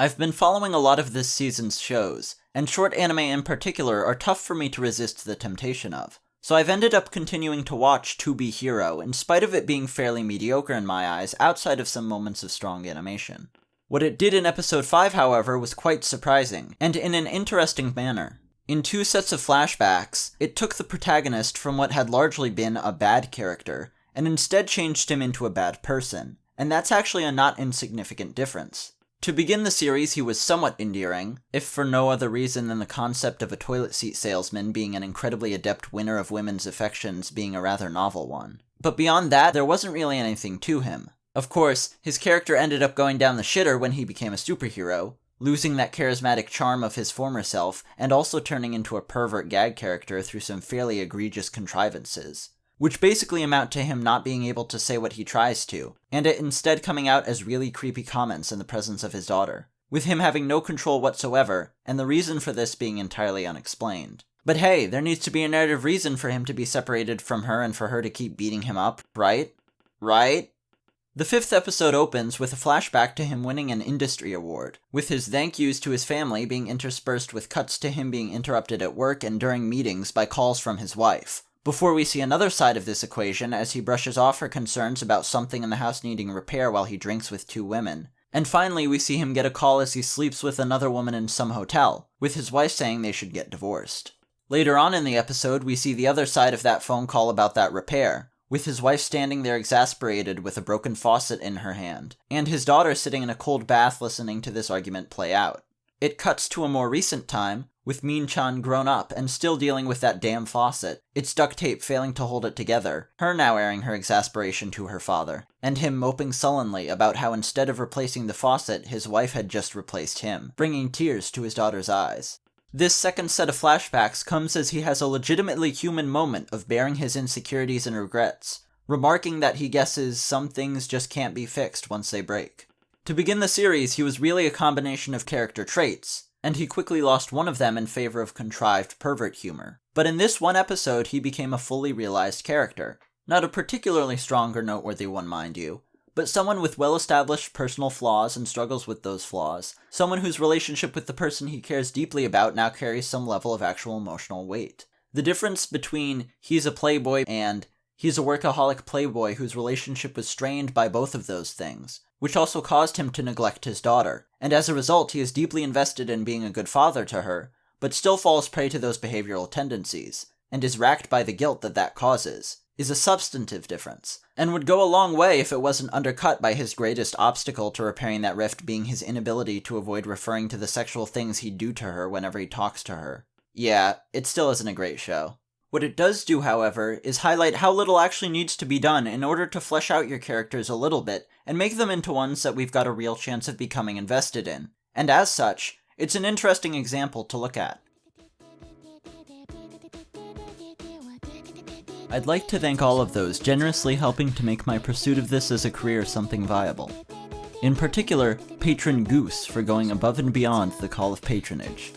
I've been following a lot of this season's shows, and short anime in particular are tough for me to resist the temptation of. So I've ended up continuing to watch To Be Hero, in spite of it being fairly mediocre in my eyes, outside of some moments of strong animation. What it did in episode 5, however, was quite surprising, and in an interesting manner. In 2 sets of flashbacks, it took the protagonist from what had largely been a bad character, and instead changed him into a bad person, and that's actually a not insignificant difference. To begin the series, he was somewhat endearing, if for no other reason than the concept of a toilet seat salesman being an incredibly adept winner of women's affections being a rather novel one. But beyond that, there wasn't really anything to him. Of course, his character ended up going down the shitter when he became a superhero, losing that charismatic charm of his former self, and also turning into a pervert gag character through some fairly egregious contrivances, which basically amount to him not being able to say what he tries to, and it instead coming out as really creepy comments in the presence of his daughter, with him having no control whatsoever, and the reason for this being entirely unexplained. But hey, there needs to be a narrative reason for him to be separated from her and for her to keep beating him up, right? Right? The 5th episode opens with a flashback to him winning an industry award, with his thank yous to his family being interspersed with cuts to him being interrupted at work and during meetings by calls from his wife, before we see another side of this equation as he brushes off her concerns about something in the house needing repair while he drinks with 2 women. And finally, we see him get a call as he sleeps with another woman in some hotel, with his wife saying they should get divorced. Later on in the episode, we see the other side of that phone call about that repair, with his wife standing there exasperated with a broken faucet in her hand, and his daughter sitting in a cold bath listening to this argument play out. It cuts to a more recent time, with Min-chan grown up and still dealing with that damn faucet, its duct tape failing to hold it together, her now airing her exasperation to her father, and him moping sullenly about how instead of replacing the faucet, his wife had just replaced him, bringing tears to his daughter's eyes. This second set of flashbacks comes as he has a legitimately human moment of bearing his insecurities and regrets, remarking that he guesses some things just can't be fixed once they break. To begin the series, he was really a combination of character traits, and he quickly lost one of them in favor of contrived pervert humor. But in this one episode, he became a fully realized character. Not a particularly strong or noteworthy one, mind you, but someone with well-established personal flaws and struggles with those flaws. Someone whose relationship with the person he cares deeply about now carries some level of actual emotional weight. The difference between he's a playboy and he's a workaholic playboy whose relationship was strained by both of those things, which also caused him to neglect his daughter, and as a result he is deeply invested in being a good father to her, but still falls prey to those behavioral tendencies, and is racked by the guilt that causes, is a substantive difference, and would go a long way if it wasn't undercut by his greatest obstacle to repairing that rift being his inability to avoid referring to the sexual things he'd do to her whenever he talks to her. Yeah, it still isn't a great show. What it does do, however, is highlight how little actually needs to be done in order to flesh out your characters a little bit and make them into ones that we've got a real chance of becoming invested in. And as such, it's an interesting example to look at. I'd like to thank all of those generously helping to make my pursuit of this as a career something viable. In particular, patron Goose for going above and beyond the call of patronage.